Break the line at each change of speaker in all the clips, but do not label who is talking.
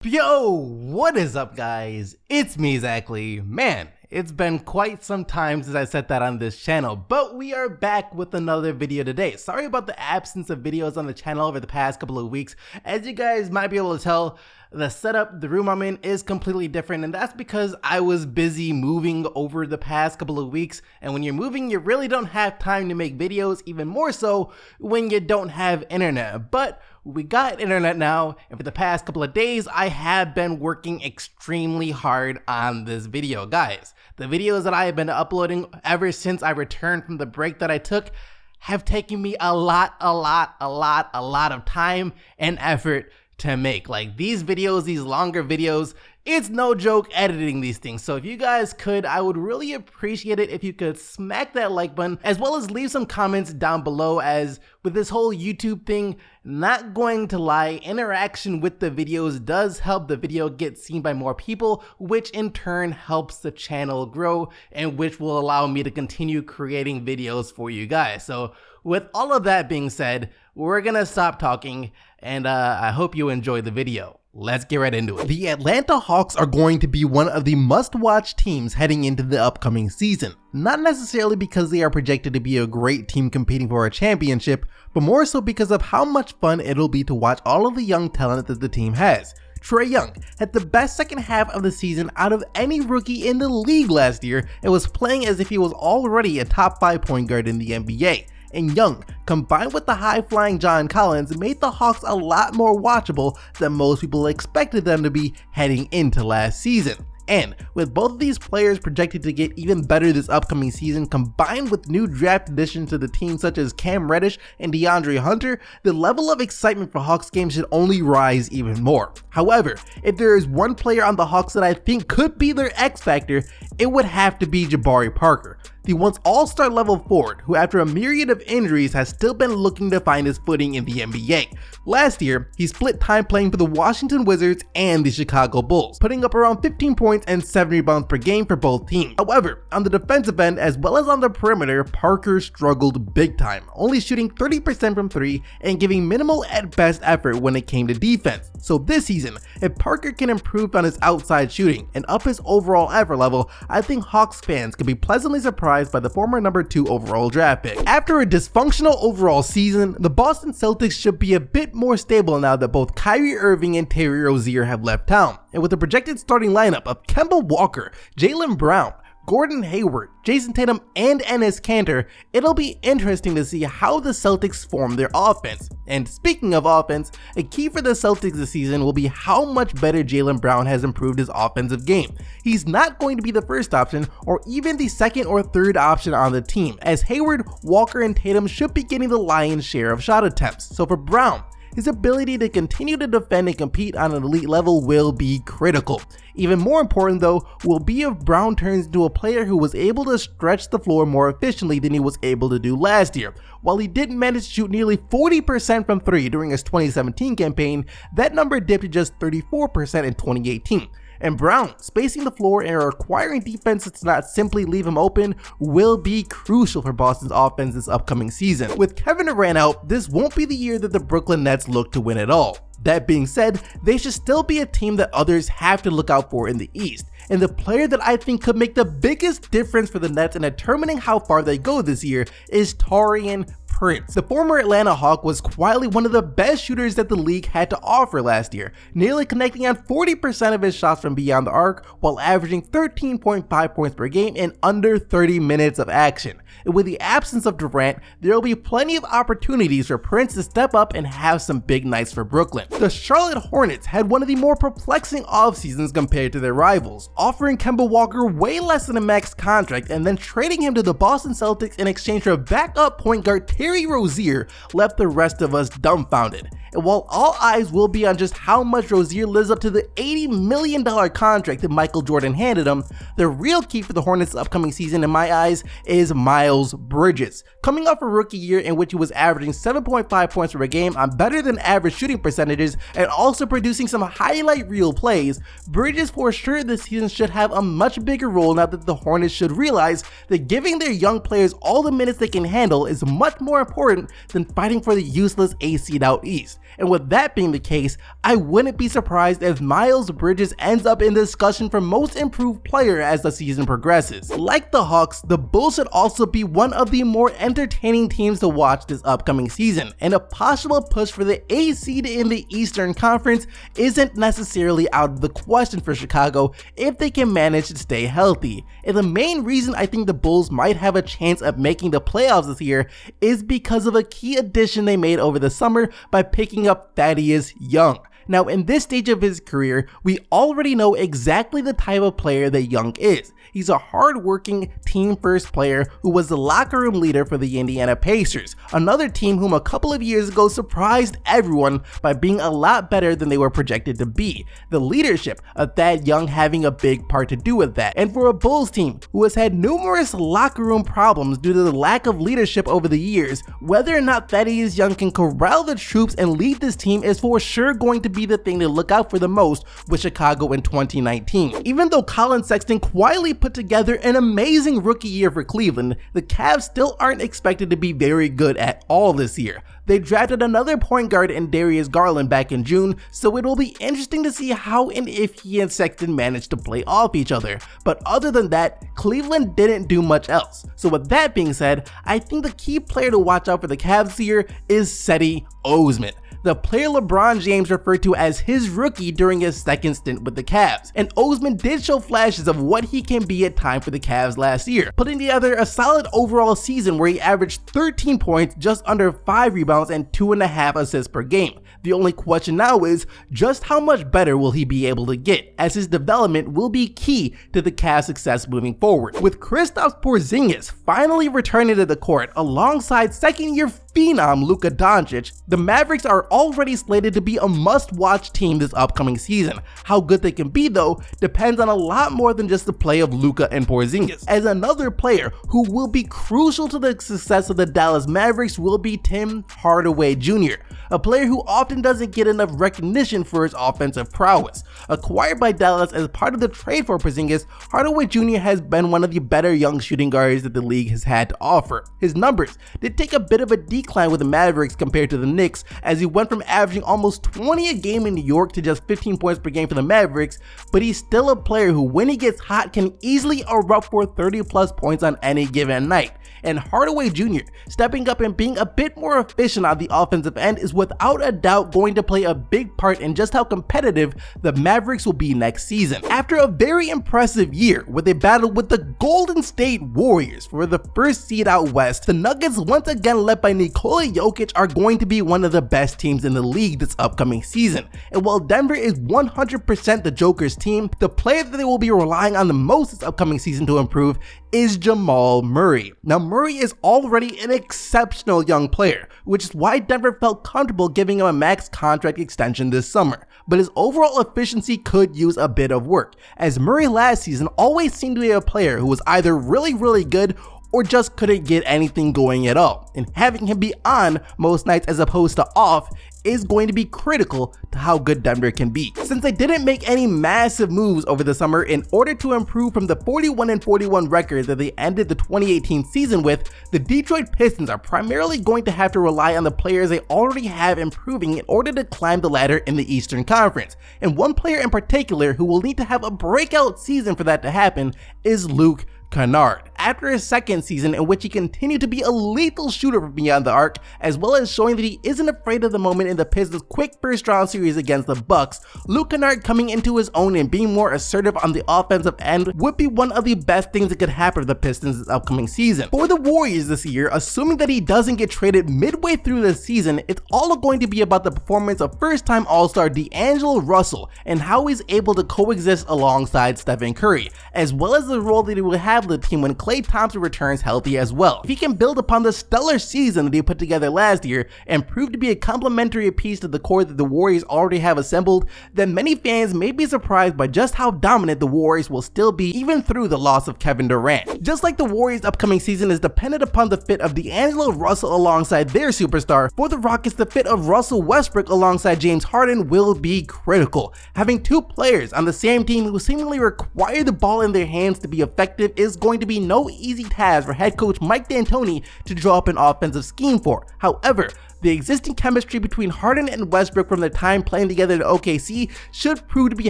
Yo, what is up guys? It's me, Exactly. Man, it's been quite some time since I said that on this channel, but we are back with another video today. Sorry about the absence of videos on the channel over the past couple of weeks. As you guys might be able to tell, the setup, the room I'm in is completely different, and that's because I was busy moving over the past couple of weeks, and when you're moving, you really don't have time to make videos, even more so when you don't have internet. But we got internet now, and for the past couple of days, I have been working extremely hard on this video. Guys, the videos that I have been uploading ever since I returned from the break that I took have taken me a lot of time and effort to make. Like, these videos, these longer videos, it's no joke editing these things. So if you guys could, I would really appreciate it if you could smack that like button, as well as leave some comments down below, as with this whole YouTube thing, not going to lie, interaction with the videos does help the video get seen by more people, which in turn helps the channel grow, and which will allow me to continue creating videos for you guys. So with all of that being said, we're gonna stop talking, and I hope you enjoy the video. Let's get right into it. The Atlanta Hawks are going to be one of the must-watch teams heading into the upcoming season. Not necessarily because they are projected to be a great team competing for a championship, but more so because of how much fun it'll be to watch all of the young talent that the team has. Trae Young had the best second half of the season out of any rookie in the league last year and was playing as if he was already a top 5 point guard in the NBA. And Young, combined with the high-flying John Collins, made the Hawks a lot more watchable than most people expected them to be heading into last season. And with both of these players projected to get even better this upcoming season, combined with new draft additions to the team such as Cam Reddish and DeAndre Hunter, the level of excitement for Hawks games should only rise even more. However, if there is one player on the Hawks that I think could be their X factor, it would have to be Jabari Parker, the once all-star level forward who, after a myriad of injuries, has still been looking to find his footing in the NBA. Last year, he split time playing for the Washington Wizards and the Chicago Bulls, putting up around 15 points and 7 rebounds per game for both teams. However, on the defensive end as well as on the perimeter, Parker struggled big time, only shooting 30% from 3 and giving minimal at best effort when it came to defense. So this season, if Parker can improve on his outside shooting and up his overall effort level, I think Hawks fans could be pleasantly surprised by the former number 2 overall draft pick. After a dysfunctional overall season, the Boston Celtics should be a bit more stable now that both Kyrie Irving and Terry Rozier have left town. And with a projected starting lineup of Kemba Walker, Jaylen Brown, Gordon Hayward, Jason Tatum, and Enes Kanter, it'll be interesting to see how the Celtics form their offense. And speaking of offense, a key for the Celtics this season will be how much better Jaylen Brown has improved his offensive game. He's not going to be the first option or even the second or third option on the team, as Hayward, Walker, and Tatum should be getting the lion's share of shot attempts. So for Brown, his ability to continue to defend and compete on an elite level will be critical. Even more important though will be if Brown turns into a player who was able to stretch the floor more efficiently than he was able to do last year. While he did manage to shoot nearly 40% from 3 during his 2017 campaign, that number dipped to just 34% in 2018. And Brown spacing the floor and requiring defenses to not simply leave him open will be crucial for Boston's offense this upcoming season. With Kevin Durant out, this won't be the year that the Brooklyn Nets look to win at all. That being said, they should still be a team that others have to look out for in the East. And the player that I think could make the biggest difference for the Nets in determining how far they go this year is Torian Prince. The former Atlanta Hawk was quietly one of the best shooters that the league had to offer last year, nearly connecting on 40% of his shots from beyond the arc while averaging 13.5 points per game in under 30 minutes of action. And with the absence of Durant, there will be plenty of opportunities for Prince to step up and have some big nights for Brooklyn. The Charlotte Hornets had one of the more perplexing off seasons compared to their rivals, offering Kemba Walker way less than a max contract and then trading him to the Boston Celtics in exchange for backup point guard Terry Rozier left the rest of us dumbfounded. And while all eyes will be on just how much Rozier lives up to the $80 million contract that Michael Jordan handed him, the real key for the Hornets' upcoming season in my eyes is Miles Bridges. Coming off a rookie year in which he was averaging 7.5 points per game on better than average shooting percentages and also producing some highlight reel plays, Bridges for sure this season should have a much bigger role now that the Hornets should realize that giving their young players all the minutes they can handle is much more important than fighting for the useless 8th seed out east. And with that being the case, I wouldn't be surprised if Miles Bridges ends up in discussion for most improved player as the season progresses. Like the Hawks, the Bulls should also be one of the more entertaining teams to watch this upcoming season, and a possible push for the 8th seed in the Eastern Conference isn't necessarily out of the question for Chicago if they can manage to stay healthy. And the main reason I think the Bulls might have a chance of making the playoffs this year is because of a key addition they made over the summer by picking up Thaddeus Young. Now, in this stage of his career, we already know exactly the type of player that Young is. He's a hard-working, team-first player who was the locker room leader for the Indiana Pacers, another team whom a couple of years ago surprised everyone by being a lot better than they were projected to be. The leadership of Thad Young having a big part to do with that. And for a Bulls team who has had numerous locker room problems due to the lack of leadership over the years, whether or not Thaddeus Young can corral the troops and lead this team is for sure going to be the thing to look out for the most with Chicago in 2019. Even though Colin Sexton quietly put together an amazing rookie year for Cleveland, the Cavs still aren't expected to be very good at all this year. They drafted another point guard in Darius Garland back in June, so it will be interesting to see how and if he and Sexton managed to play off each other. But other than that, Cleveland didn't do much else. So with that being said, I think the key player to watch out for the Cavs this year is Cedi Osman, the player LeBron James referred to as his rookie during his second stint with the Cavs. And Osman did show flashes of what he can be at times for the Cavs last year, putting together a solid overall season where he averaged 13 points, just under 5 rebounds, and 2.5 assists per game. The only question now is just how much better will he be able to get, as his development will be key to the Cavs' success moving forward. With Kristaps Porzingis finally returning to the court alongside second-year phenom Luka Doncic, the Mavericks are already slated to be a must-watch team this upcoming season. How good they can be, though, depends on a lot more than just the play of Luka and Porzingis, as another player who will be crucial to the success of the Dallas Mavericks will be Tim Hardaway Jr., a player who often doesn't get enough recognition for his offensive prowess. Acquired by Dallas as part of the trade for Porzingis, Hardaway Jr. has been one of the better young shooting guards that the league has had to offer. His numbers did take a bit of a decline with the Mavericks compared to the Knicks, as he went from averaging almost 20 a game in New York to just 15 points per game for the Mavericks, but he's still a player who, when he gets hot, can easily erupt for 30 plus points on any given night. And Hardaway Jr. stepping up and being a bit more efficient on the offensive end is without a doubt going to play a big part in just how competitive the Mavericks will be next season. After a very impressive year with a battle with the Golden State Warriors for the first seed out west, the Nuggets, once again led by Nikola Jokic, are going to be one of the best teams in the league this upcoming season. And while Denver is 100% the Joker's team, the player that they will be relying on the most this upcoming season to improve is Jamal Murray. Now, Murray is already an exceptional young player, which is why Denver felt comfortable giving him a max contract extension this summer. But his overall efficiency could use a bit of work, as Murray last season always seemed to be a player who was either really good or just couldn't get anything going at all. And having him be on most nights as opposed to off is going to be critical to how good Denver can be. Since they didn't make any massive moves over the summer in order to improve from the 41-41 record that they ended the 2018 season with, the Detroit Pistons are primarily going to have to rely on the players they already have improving in order to climb the ladder in the Eastern Conference. And one player in particular who will need to have a breakout season for that to happen is Luke Kennard. After his second season in which he continued to be a lethal shooter from beyond the arc, as well as showing that he isn't afraid of the moment in the Pistons' quick first round series against the Bucks, Luke Kennard coming into his own and being more assertive on the offensive end would be one of the best things that could happen to the Pistons this upcoming season. For the Warriors this year, assuming that he doesn't get traded midway through the season, it's all going to be about the performance of first-time All-Star D'Angelo Russell and how he's able to coexist alongside Stephen Curry, as well as the role that he will have with the team when Klay Thompson returns healthy as well. If he can build upon the stellar season that he put together last year and prove to be a complementary piece to the core that the Warriors already have assembled, then many fans may be surprised by just how dominant the Warriors will still be even through the loss of Kevin Durant. Just like the Warriors' upcoming season is dependent upon the fit of D'Angelo Russell alongside their superstar, for the Rockets the fit of Russell Westbrook alongside James Harden will be critical. Having two players on the same team who seemingly require the ball in their hands to be effective is going to be no easy task for head coach Mike D'Antoni to draw up an offensive scheme for. However, The existing chemistry between Harden and Westbrook from their time playing together in OKC should prove to be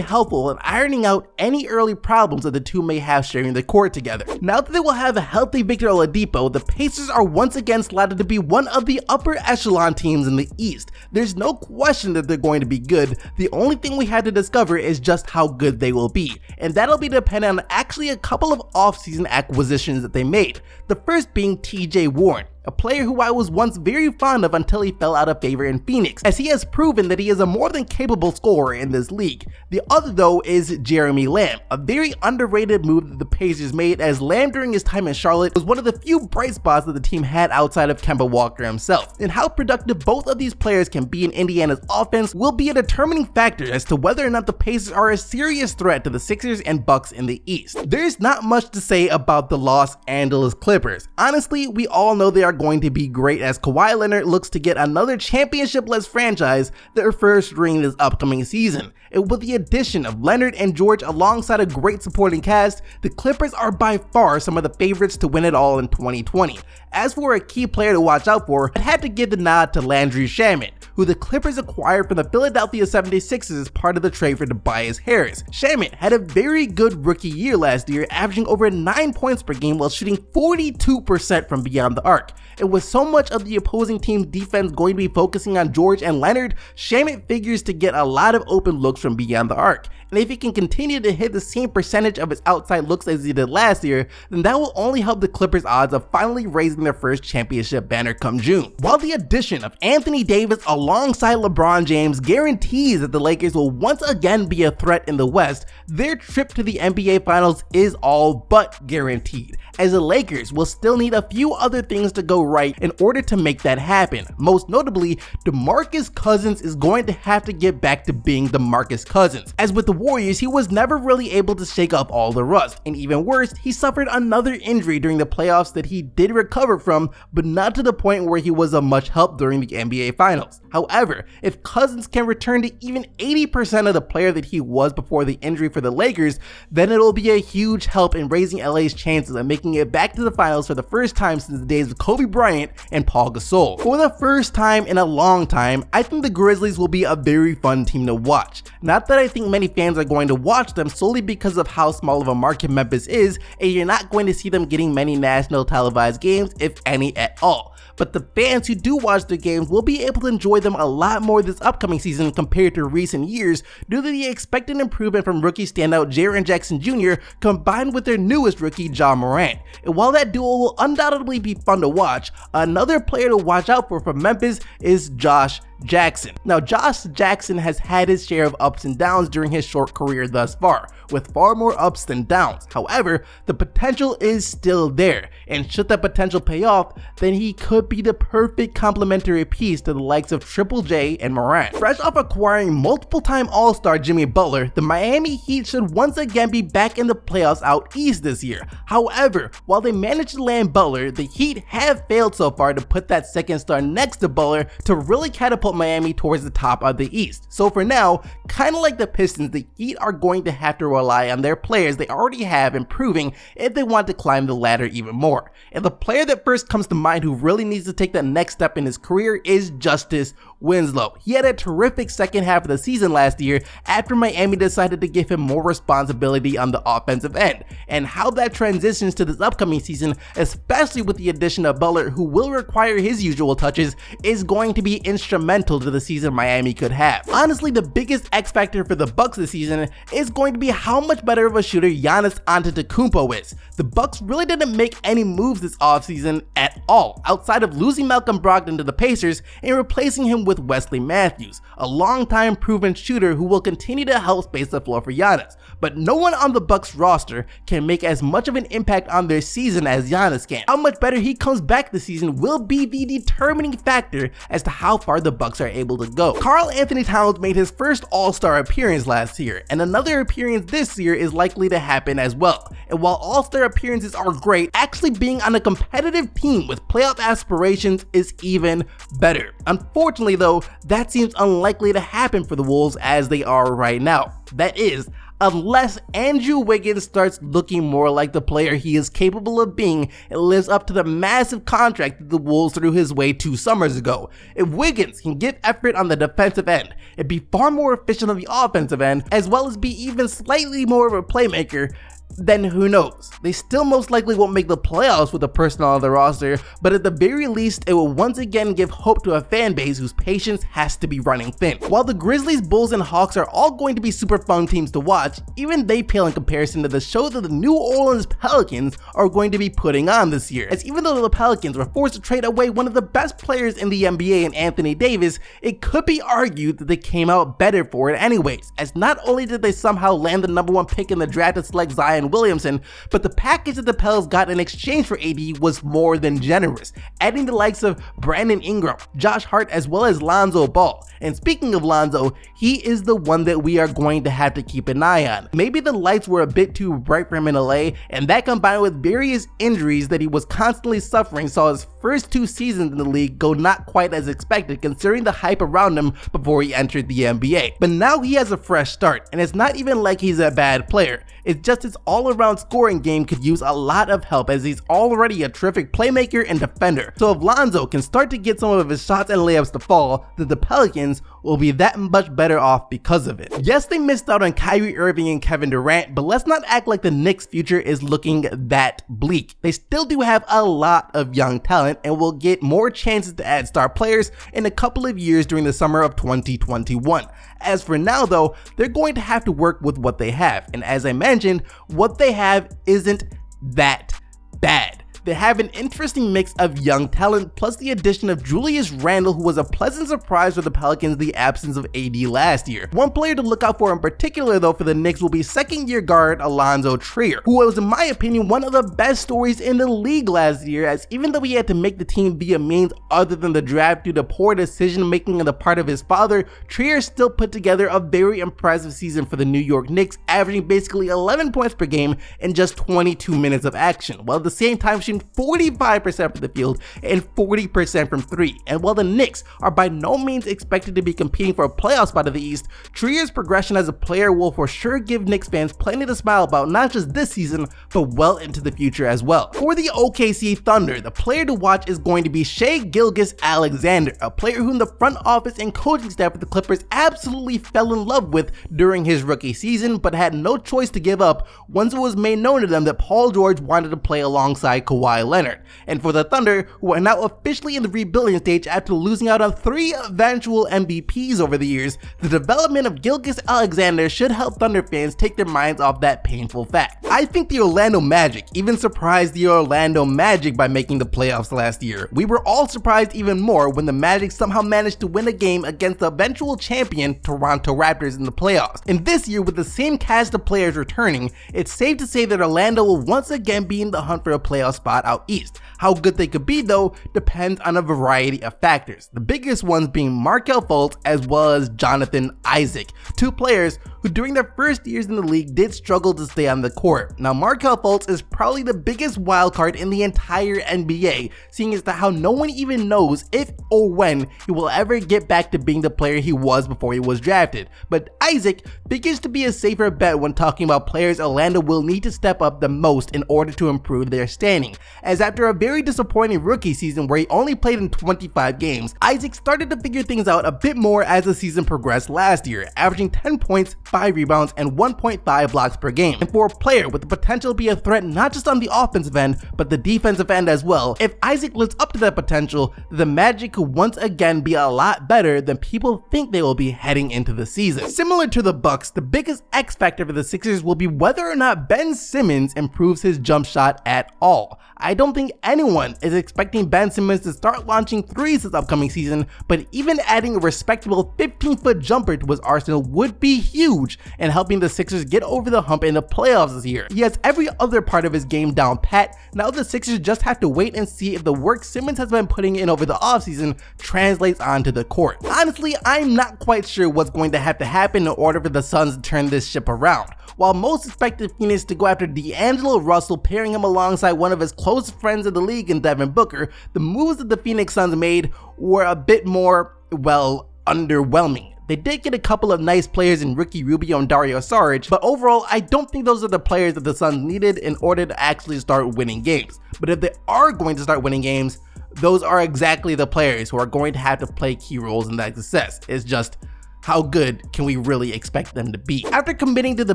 helpful in ironing out any early problems that the two may have sharing the court together. Now that they will have a healthy Victor Oladipo, the Pacers are once again slotted to be one of the upper echelon teams in the East. There's no question that they're going to be good. The only thing we had to discover is just how good they will be, and that'll be dependent on actually a couple of off-season acquisitions that they made. The first being TJ Warren, a player who I was once very fond of until he fell out of favor in Phoenix, as he has proven that he is a more than capable scorer in this league. The other though is Jeremy Lamb, a very underrated move that the Pacers made, as Lamb during his time in Charlotte was one of the few bright spots that the team had outside of Kemba Walker himself. And how productive both of these players can be in Indiana's offense will be a determining factor as to whether or not the Pacers are a serious threat to the Sixers and Bucks in the East. There's not much to say about the Los Angeles Clippers. Honestly, we all know they are going to be great, as Kawhi Leonard looks to get another championship-less franchise their first ring this upcoming season. And with the addition of Leonard and George alongside a great supporting cast, the Clippers are by far some of the favorites to win it all in 2020. As for a key player to watch out for, I'd have to give the nod to Landry Shannon, who the Clippers acquired from the Philadelphia 76ers as part of the trade for Tobias Harris. Shannon had a very good rookie year last year, averaging over 9 points per game while shooting 42% from beyond the arc. And with so much of the opposing team's defense going to be focusing on George and Leonard, Shannon figures to get a lot of open looks from beyond the arc. And if he can continue to hit the same percentage of his outside looks as he did last year, then that will only help the Clippers' odds of finally raising their first championship banner come June. While the addition of Anthony Davis alongside LeBron James guarantees that the Lakers will once again be a threat in the West, their trip to the NBA Finals is all but guaranteed, as the Lakers will still need a few other things to go right in order to make that happen. Most notably, DeMarcus Cousins is going to have to get back to being DeMarcus Cousins, as with the Warriors, he was never really able to shake up all the rust, and even worse, he suffered another injury during the playoffs that he did recover from, but not to the point where he was of much help during the NBA Finals. However, if Cousins can return to even 80% of the player that he was before the injury for the Lakers, then it'll be a huge help in raising LA's chances of making it back to the finals for the first time since the days of Kobe Bryant and Paul Gasol. For the first time in a long time, I think the Grizzlies will be a very fun team to watch. Not that I think many fans are going to watch them solely because of how small of a market Memphis is, and you're not going to see them getting many national televised games, if any at all. But the fans who do watch the games will be able to enjoy them a lot more this upcoming season compared to recent years due to the expected improvement from rookie standout Jaren Jackson Jr. combined with their newest rookie Ja Morant. And while that duo will undoubtedly be fun to watch, another player to watch out for from Memphis is Josh Jackson. Now, Josh Jackson has had his share of ups and downs during his short career thus far, with far more ups than downs. However, the potential is still there, and should that potential pay off, then he could be the perfect complementary piece to the likes of Triple J and Morant. Fresh off acquiring multiple-time All-Star Jimmy Butler, the Miami Heat should once again be back in the playoffs out east this year. However, while they managed to land Butler, the Heat have failed so far to put that second star next to Butler to really catapult Miami towards the top of the East. So for now, kind of like the Pistons, the Heat are going to have to rely on their players they already have improving if they want to climb the ladder even more. And the player that first comes to mind who really needs to take that next step in his career is Justice Winslow. He had a terrific second half of the season last year after Miami decided to give him more responsibility on the offensive end, and how that transitions to this upcoming season, especially with the addition of Butler, who will require his usual touches, is going to be instrumental to the season Miami could have. Honestly, the biggest X factor for the Bucks this season is going to be how much better of a shooter Giannis Antetokounmpo is. The Bucks really didn't make any moves this offseason at all, outside of losing Malcolm Brogdon to the Pacers and replacing him with Wesley Matthews, a longtime proven shooter who will continue to help space the floor for Giannis. But no one on the Bucks roster can make as much of an impact on their season as Giannis can. How much better he comes back this season will be the determining factor as to how far the Bucks are able to go. Karl-Anthony Towns made his first All-Star appearance last year, and another appearance this year is likely to happen as well. And while All-Star appearances are great, actually being on a competitive team with playoff aspirations is even better. Unfortunately though, that seems unlikely to happen for the Wolves as they are right now. That is, unless Andrew Wiggins starts looking more like the player he is capable of being and lives up to the massive contract that the Wolves threw his way 2 summers ago. If Wiggins can give effort on the defensive end and be far more efficient on the offensive end, as well as be even slightly more of a playmaker, then who knows? They still most likely won't make the playoffs with the personnel on the roster, but at the very least, it will once again give hope to a fan base whose patience has to be running thin. While the Grizzlies, Bulls, and Hawks are all going to be super fun teams to watch, even they pale in comparison to the show that the New Orleans Pelicans are going to be putting on this year. As even though the Pelicans were forced to trade away one of the best players in the NBA in Anthony Davis, it could be argued that they came out better for it anyways, as not only did they somehow land the #1 pick in the draft to select Zion Williamson, but the package that the Pels got in exchange for AD was more than generous, adding the likes of Brandon Ingram, Josh Hart, as well as Lonzo Ball. And speaking of Lonzo, he is the one that we are going to have to keep an eye on. Maybe the lights were a bit too bright for him in LA, and that combined with various injuries that he was constantly suffering saw his first 2 seasons in the league go not quite as expected considering the hype around him before he entered the NBA. But now he has a fresh start, and it's not even like he's a bad player. It's just his all-around scoring game could use a lot of help as he's already a terrific playmaker and defender. So if Lonzo can start to get some of his shots and layups to fall, then the Pelicans will be that much better off because of it. Yes, they missed out on Kyrie Irving and Kevin Durant, but let's not act like the Knicks' future is looking that bleak. They still do have a lot of young talent and will get more chances to add star players in a couple of years during the summer of 2021. As for now though, they're going to have to work with what they have, and as I mentioned, what they have isn't that bad. They have an interesting mix of young talent plus the addition of Julius Randle, who was a pleasant surprise for the Pelicans in the absence of AD last year. One player to look out for in particular though for the Knicks will be second-year guard Alonzo Trillo, who was in my opinion one of the best stories in the league last year, as even though he had to make the team via means other than the draft due to poor decision making on the part of his father, Trillo still put together a very impressive season for the New York Knicks, averaging basically 11 points per game in just 22 minutes of action, while at the same time shooting 45% from the field and 40% from 3. And while the Knicks are by no means expected to be competing for a playoff spot in the East, Trillo's progression as a player will for sure give Knicks fans plenty to smile about not just this season, but well into the future as well. For the OKC Thunder, the player to watch is going to be Shai Gilgeous-Alexander, a player whom the front office and coaching staff of the Clippers absolutely fell in love with during his rookie season, but had no choice to give up once it was made known to them that Paul George wanted to play alongside Kawhi Leonard. And for the Thunder, who are now officially in the rebuilding stage after losing out on 3 eventual MVPs over the years, the development of Gilgeous-Alexander should help Thunder fans take their minds off that painful fact. I think the Orlando Magic even surprised the Orlando Magic by making the playoffs last year. We were all surprised even more when the Magic somehow managed to win a game against the eventual champion Toronto Raptors in the playoffs. And this year, with the same cast of players returning, it's safe to say that Orlando will once again be in the hunt for a playoff spot out east. How good they could be though depends on a variety of factors, the biggest ones being Markelle Fultz as well as Jonathan Isaac, 2 players who during their first years in the league did struggle to stay on the court. Now Markelle Fultz is probably the biggest wildcard in the entire NBA, seeing as to how no one even knows if or when he will ever get back to being the player he was before he was drafted. But Isaac figures to be a safer bet when talking about players Orlando will need to step up the most in order to improve their standing, as after a very disappointing rookie season where he only played in 25 games, Isaac started to figure things out a bit more as the season progressed last year, averaging 10 points, 5 rebounds, and 1.5 blocks per game. And for a player with the potential to be a threat not just on the offensive end, but the defensive end as well, if Isaac lives up to that potential, the Magic could once again be a lot better than people think they will be heading into the season. Similar to the Bucks, the biggest X factor for the Sixers will be whether or not Ben Simmons improves his jump shot at all. I don't think anyone is expecting Ben Simmons to start launching threes this upcoming season, but even adding a respectable 15-foot jumper to his arsenal would be huge in helping the Sixers get over the hump in the playoffs this year. He has every other part of his game down pat. Now the Sixers just have to wait and see if the work Simmons has been putting in over the offseason translates onto the court. Honestly, I'm not quite sure what's going to have to happen in order for the Suns to turn this ship around. While most expected Phoenix to go after D'Angelo Russell, pairing him alongside one of his close friends in the league in Devin Booker, the moves that the Phoenix Suns made were a bit more, well, underwhelming. They did get a couple of nice players in Ricky Rubio and Dario Saric, but overall I don't think those are the players that the Suns needed in order to actually start winning games. But if they are going to start winning games, those are exactly the players who are going to have to play key roles in that success. It's just, how good can we really expect them to be? After committing to the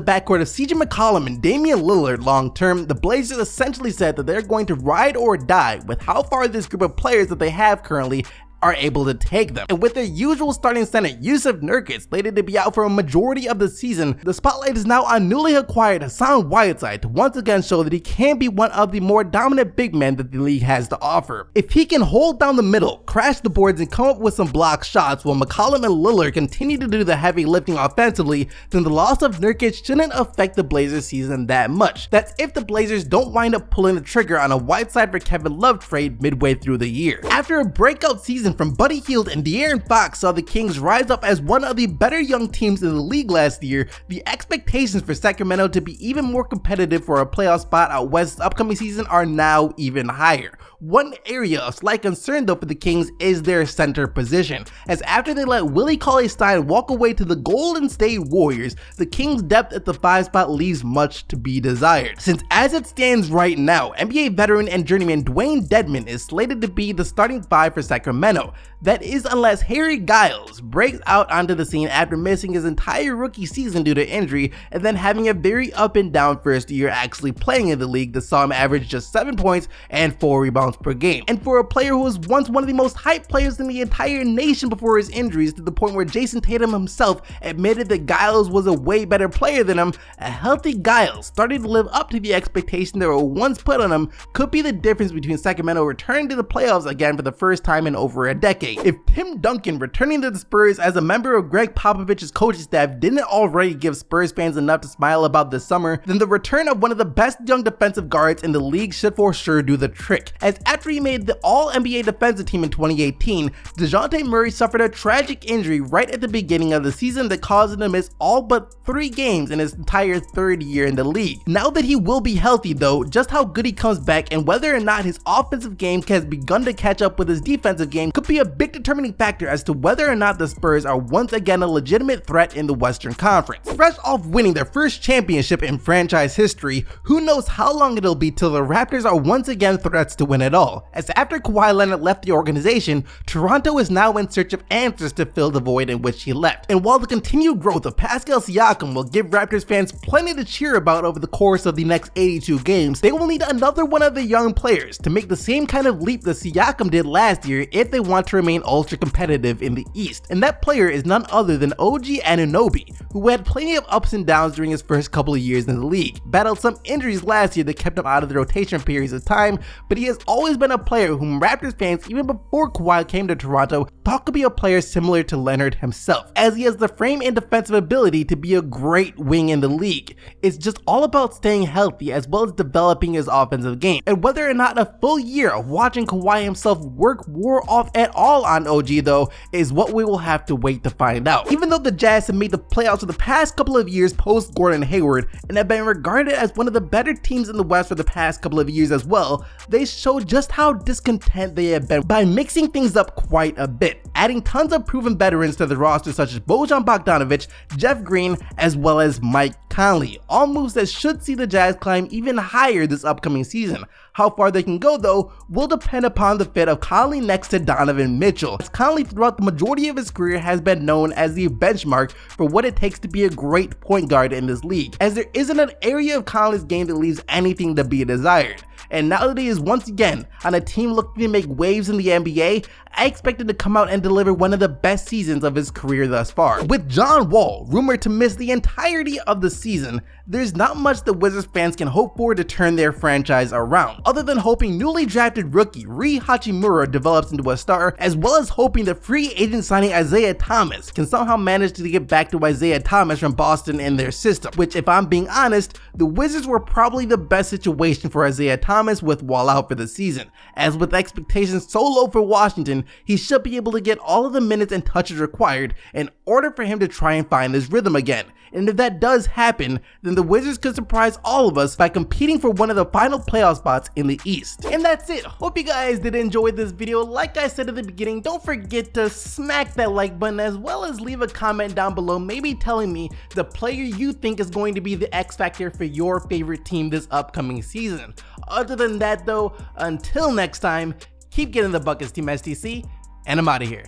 backcourt of CJ McCollum and Damian Lillard long term, the Blazers essentially said that they're going to ride or die with how far this group of players that they have currently are able to take them. And with their usual starting center Jusuf Nurkic slated to be out for a majority of the season, the spotlight is now on newly acquired Hassan Whiteside to once again show that he can be one of the more dominant big men that the league has to offer. If he can hold down the middle, crash the boards, and come up with some block shots while McCollum and Lillard continue to do the heavy lifting offensively, then the loss of Nurkic shouldn't affect the Blazers season that much. That's if the Blazers don't wind up pulling the trigger on a Whiteside for Kevin Love trade midway through the year. After a breakout season from Buddy Hield and De'Aaron Fox saw the Kings rise up as one of the better young teams in the league last year, the expectations for Sacramento to be even more competitive for a playoff spot out west this upcoming season are now even higher. One area of slight concern though for the Kings is their center position, as after they let Willie Cauley-Stein walk away to the Golden State Warriors, the Kings' depth at the 5 spot leaves much to be desired. Since as it stands right now, NBA veteran and journeyman Dwayne Dedmon is slated to be the starting 5 for Sacramento. That is unless Harry Giles breaks out onto the scene after missing his entire rookie season due to injury and then having a very up and down first year actually playing in the league that saw him average just 7 points and 4 rebounds per game. And for a player who was once one of the most hyped players in the entire nation before his injuries, to the point where Jason Tatum himself admitted that Giles was a way better player than him, a healthy Giles starting to live up to the expectation that were once put on him could be the difference between Sacramento returning to the playoffs again for the first time in over a decade. If Tim Duncan returning to the Spurs as a member of Greg Popovich's coaching staff didn't already give Spurs fans enough to smile about this summer, then the return of one of the best young defensive guards in the league should for sure do the trick. As after he made the All-NBA defensive team in 2018, Deshante Murray suffered a tragic injury right at the beginning of the season that caused him to miss all but 3 games in his entire 3rd year in the league. Now that he will be healthy though, just how good he comes back and whether or not his offensive game has begun to catch up with his defensive game could be a big determining factor as to whether or not the Spurs are once again a legitimate threat in the Western Conference. Fresh off winning their first championship in franchise history, who knows how long it'll be till the Raptors are once again threats to win it all, as after Kawhi Leonard left the organization, Toronto is now in search of answers to fill the void in which he left. And while the continued growth of Pascal Siakam will give Raptors fans plenty to cheer about over the course of the next 82 games, they will need another one of the young players to make the same kind of leap that Siakam did last year if they want to remain ultra competitive in the East. And that player is none other than OG Anunoby, who had plenty of ups and downs during his first couple of years in the league, battled some injuries last year that kept him out of the rotation periods of time, but he has always been a player whom Raptors fans, even before Kawhi came to Toronto, thought could be a player similar to Leonard himself, as he has the frame and defensive ability to be a great wing in the league. It's just all about staying healthy as well as developing his offensive game, and whether or not a full year of watching Kawhi himself work wore off at all on OG though is what we will have to wait to find out. Even though the Jazz have made the playoffs for the past couple of years post Gordon Hayward and have been regarded as one of the better teams in the West for the past couple of years as well, they show just how discontent they have been by mixing things up quite a bit, adding tons of proven veterans to the roster such as Bojan Bogdanovic, Jeff Green, as well as Mike Conley, all moves that should see the Jazz climb even higher this upcoming season. How far they can go though will depend upon the fit of Conley next to Donovan Mitchell, as Conley throughout the majority of his career has been known as the benchmark for what it takes to be a great point guard in this league, as there isn't an area of Conley's game that leaves anything to be desired. And now that he is once again on a team looking to make waves in the NBA, I expect him to come out and deliver one of the best seasons of his career thus far. With John Wall rumored to miss the entirety of the season, there's not much that Wizards fans can hope for to turn their franchise around, other than hoping newly drafted rookie Rui Hachimura develops into a star, as well as hoping the free agent signing Isaiah Thomas can somehow manage to get back to Isaiah Thomas from Boston in their system, which if I'm being honest, the Wizards were probably the best situation for Isaiah Thomas with Wall out for the season, as with expectations so low for Washington, he should be able to get all of the minutes and touches required in order for him to try and find his rhythm again. And if that does happen, then the Wizards could surprise all of us by competing for one of the final playoff spots in the East. And that's it. Hope you guys did enjoy this video. Like I said at the beginning, don't forget to smack that like button as well as leave a comment down below, maybe telling me the player you think is going to be the X factor for your favorite team this upcoming season. Other than that though, until next time, keep getting the buckets, Team STC, and I'm out of here.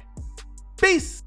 Peace!